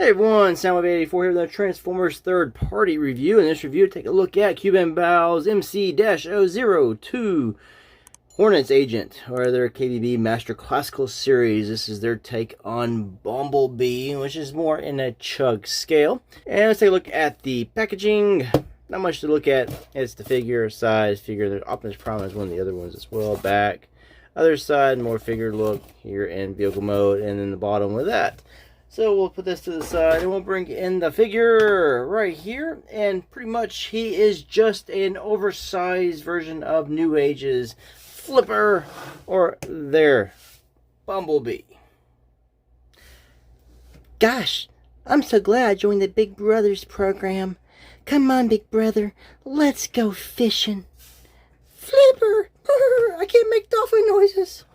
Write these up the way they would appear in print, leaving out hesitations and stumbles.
Hey everyone, Soundwave84 here with a Transformers third-party review. In this review, take a look at KBB's MC-02 Hornets Agent, or their KBB Master Classical Series. This is their take on Bumblebee, which is more in a chug scale. And let's take a look at the packaging. Not much to look at. It's the figure, size, figure. There's Optimus Prime as one of the other ones as well. Back. Other side, more figure look here in vehicle mode, and then the bottom with that. So we'll put this to the side and we'll bring in the figure right here. And pretty much he is just an oversized version of New Age's Flipper, or their Bumblebee. Gosh, I'm so glad I joined the Big Brothers program. Come on, Big Brother, let's go fishing. Flipper! I can't make dolphin noises.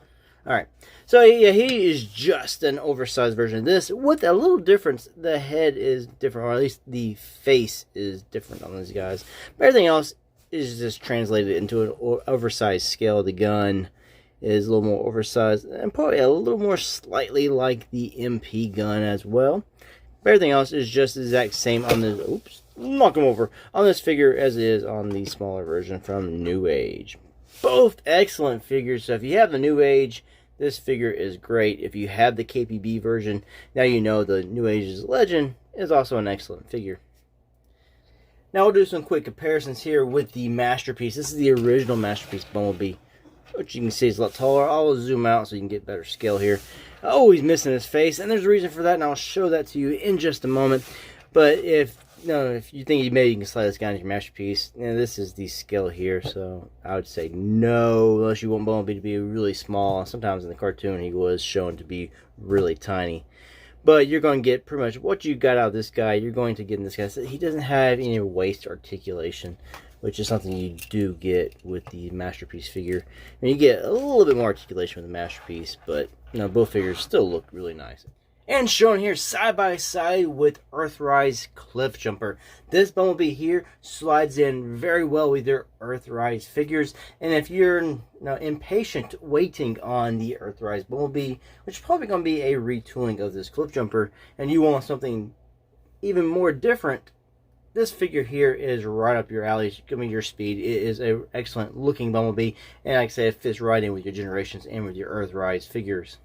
Alright, so yeah, he is just an oversized version of this, with a little difference. The head is different, or at least the face is different on these guys. But everything else is just translated into an oversized scale. The gun is a little more oversized, and probably a little more slightly like the MP gun as well. But everything else is just the exact same on the, oops, knock him over, on this figure as it is on the smaller version from New Age. Both excellent figures, so if you have the New Age, this figure is great. If you have the KBB version, now you know the New Age's Legend is also an excellent figure. Now we'll do some quick comparisons here with the Masterpiece. This is the original Masterpiece Bumblebee, which you can see is a lot taller. I'll zoom out so you can get better scale here. Oh, he's missing his face, and there's a reason for that, and I'll show that to you in just a moment. But if you think maybe you can slide this guy into your Masterpiece, this is the scale here, so I would say no, unless you want Bumblebee to be really small. Sometimes in the cartoon he was shown to be really tiny. But you're going to get pretty much what you got out of this guy, you're going to get in this guy. So he doesn't have any waist articulation, which is something you do get with the Masterpiece figure. And you get a little bit more articulation with the Masterpiece, but both figures still look really nice. And shown here side by side with Earthrise Cliff Jumper. This Bumblebee here slides in very well with your Earthrise figures. And if you're impatient waiting on the Earthrise Bumblebee, which is probably going to be a retooling of this Cliff Jumper, and you want something even more different, this figure here is right up your alley. It's going to be your speed. It is an excellent looking Bumblebee. And like I said, it fits right in with your Generations and with your Earthrise figures.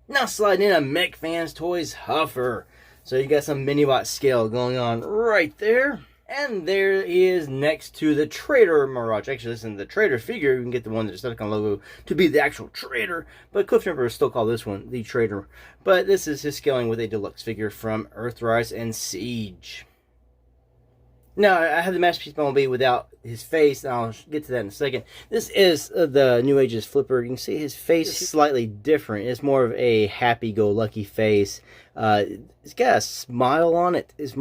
Now sliding in a Mech Fans Toys Huffer. So you got some mini-watt scale going on right there. And there he is next to the Trader Mirage. Actually, listen, the Trader figure, you can get the one that's stuck on logo to be the actual Trader. But Cliff Jumper still call this one the Trader. But this is his scaling with a deluxe figure from Earthrise and Siege. Now, I have the Masterpiece Bumblebee without his face, and I'll get to that in a second. This is the New Age's Flipper. You can see his face is slightly different. It's more of a happy-go-lucky face. It's got a smile on it. It's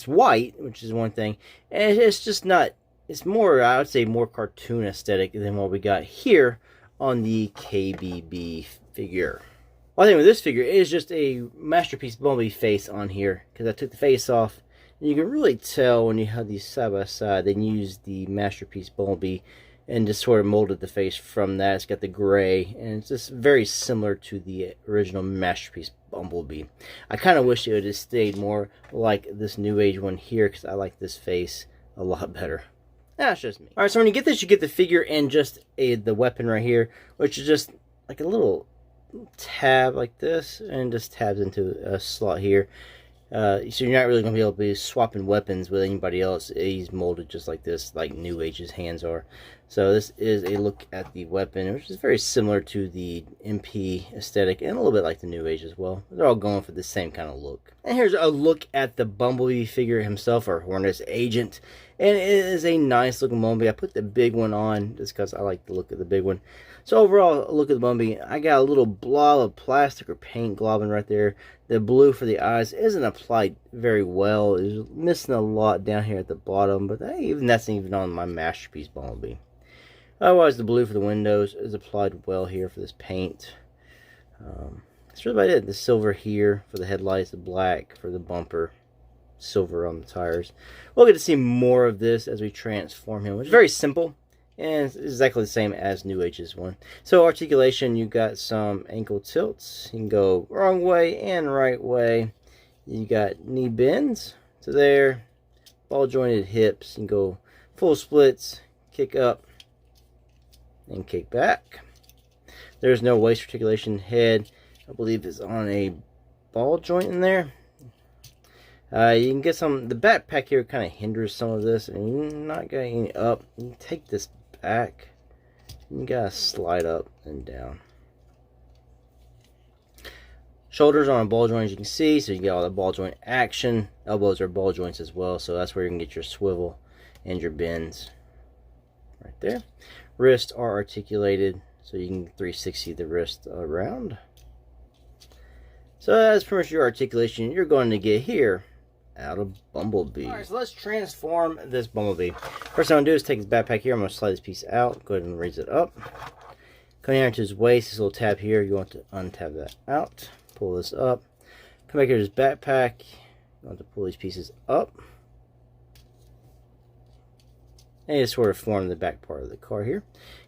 white, which is one thing. And it's just not, it's more, I would say, more cartoon aesthetic than what we got here on the KBB figure. One thing with this figure is just a Masterpiece Bumblebee face on here, because I took the face off. You can really tell when you have these side by side, they used the Masterpiece Bumblebee and just sort of molded the face from that. It's got the gray, and it's just very similar to the original Masterpiece Bumblebee. I kind of wish it would have stayed more like this New Age one here, because I like this face a lot better. That's just me. Alright, so when you get this, you get the figure and just the weapon right here, which is just like a little tab like this, and just tabs into a slot here. So you're not really going to be able to be swapping weapons with anybody else. He's molded just like this, like New Age's hands are. So this is a look at the weapon, which is very similar to the MP aesthetic, and a little bit like the New Age as well. They're all going for the same kind of look. And here's a look at the Bumblebee figure himself, or Hornets Agent. And it is a nice looking Bumblebee. I put the big one on just because I like the look of the big one. So overall, look at the Bumblebee. I got a little blob of plastic or paint globbing right there. The blue for the eyes isn't applied very well. It's missing a lot down here at the bottom, but that's even on my Masterpiece Bumblebee. Otherwise, the blue for the windows is applied well here for this paint. That's really about it. The silver here for the headlights, the black for the bumper, silver on the tires. We'll get to see more of this as we transform him, which is very simple. And it's exactly the same as New Age's one. So articulation, you got some ankle tilts. You can go wrong way and right way. You got knee bends to there, ball jointed hips. You can go full splits, kick up, and kick back. There's no waist articulation. Head, I believe, is on a ball joint in there. You can get some, the backpack here kind of hinders some of this, and you're not getting up. You take this back, you gotta slide up and down. Shoulders on a ball joint, as you can see, so you get all the ball joint action. Elbows are ball joints as well, so that's where you can get your swivel and your bends right there. Wrists are articulated, so you can 360 the wrist around. So that's pretty much your articulation you're going to get here out of Bumblebee. Alright, so let's transform this Bumblebee. First thing I'm going to do is take his backpack here. I'm going to slide this piece out. Go ahead and raise it up. Come here into his waist, this little tab here. You want to untab that out. Pull this up. Come back here to his backpack. You want to pull these pieces up. And just sort of form the back part of the car here.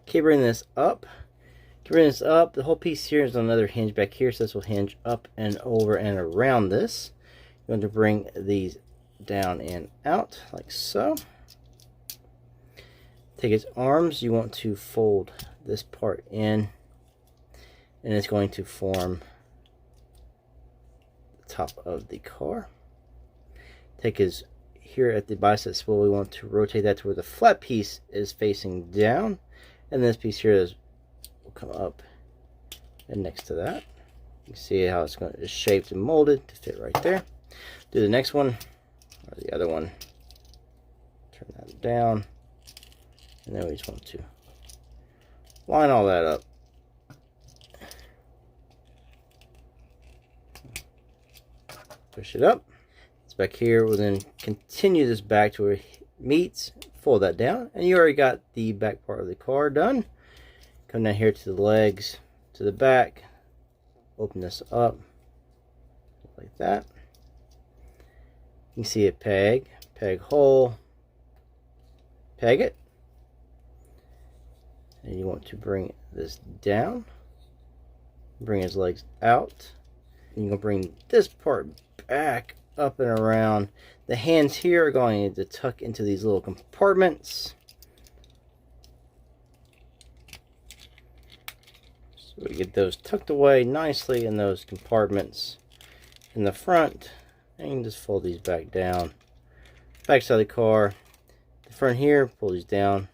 Okay, bring this up. Bring this up. The whole piece here is another hinge back here, so this will hinge up and over and around this. You want to bring these down and out like so. Take its arms. You want to fold this part in, and it's going to form the top of the car. Take his here at the bicep swivel. We want to rotate that to where the flat piece is facing down, and this piece here will come up and next to that. You can see how it's shaped and molded to fit right there. Do the next one, or the other one. Turn that down, and then we just want to line all that up. Push it up. It's back here. We'll then continue this back to where it meets. Fold that down, and you already got the back part of the car done. Come down here to the legs, to the back. Open this up like that. You can see it peg hole, peg it, and you want to bring this down, bring his legs out, and you're going to bring this part back up and around. The hands here are going to tuck into these little compartments. So we get those tucked away nicely in those compartments in the front. And you can just fold these back down. Back side of the car. The front here, pull these down.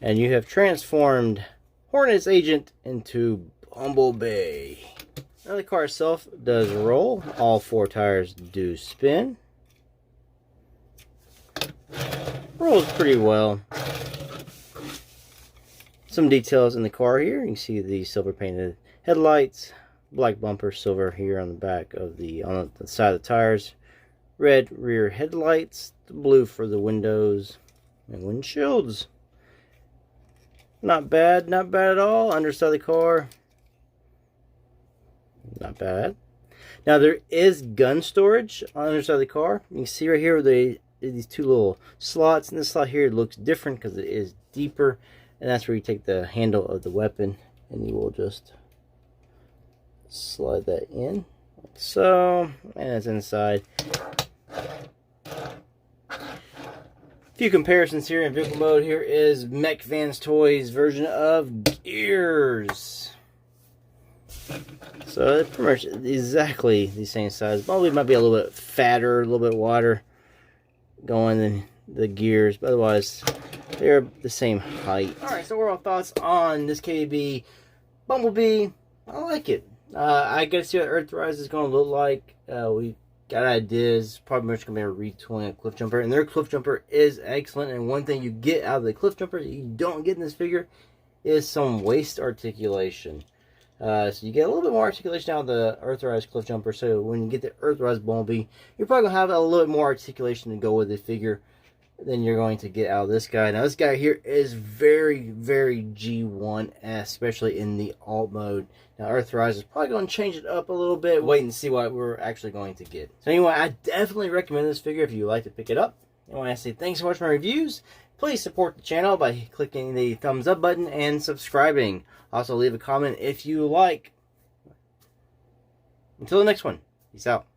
And you have transformed Hornets Agent into Bumblebee. Now the car itself does roll. All 4 tires do spin. Rolls pretty well. Some details in the car here. You can see the silver painted headlights. Black bumper, silver here on the back of on the side of the tires. Red rear headlights. The blue for the windows and windshields. Not bad at all. Underside of the car. Not bad. Now there is gun storage on the underside of the car. You can see right here these 2 little slots. And this slot here looks different because it is deeper. And that's where you take the handle of the weapon, and you will just slide that in like so, and it's inside. A few comparisons here in vehicle mode. Here is Mech Vans Toys version of Gears. So it's pretty much exactly the same size. Probably might be a little bit fatter, a little bit wider going than the Gears, but otherwise they're the same height. Alright, so overall thoughts on this KBB Bumblebee. I like it. I got to see what Earthrise is going to look like. We got ideas. Probably much going to be a retooling of Cliff Jumper. And their Cliff Jumper is excellent. And one thing you get out of the Cliff Jumper that you don't get in this figure is some waist articulation. So you get a little bit more articulation out of the Earthrise Cliff Jumper. So when you get the Earthrise Bumblebee, you're probably going to have a little bit more articulation to go with the figure than you're going to get out of this guy. Now this guy here is very, very G1, especially in the alt mode. Now Earthrise is probably going to change it up a little bit. Wait and see what we're actually going to get. So anyway, I definitely recommend this figure if you like to pick it up. And when I say thanks for watching my reviews, please support the channel by clicking the thumbs up button and subscribing. Also leave a comment if you like. Until the next one, peace out.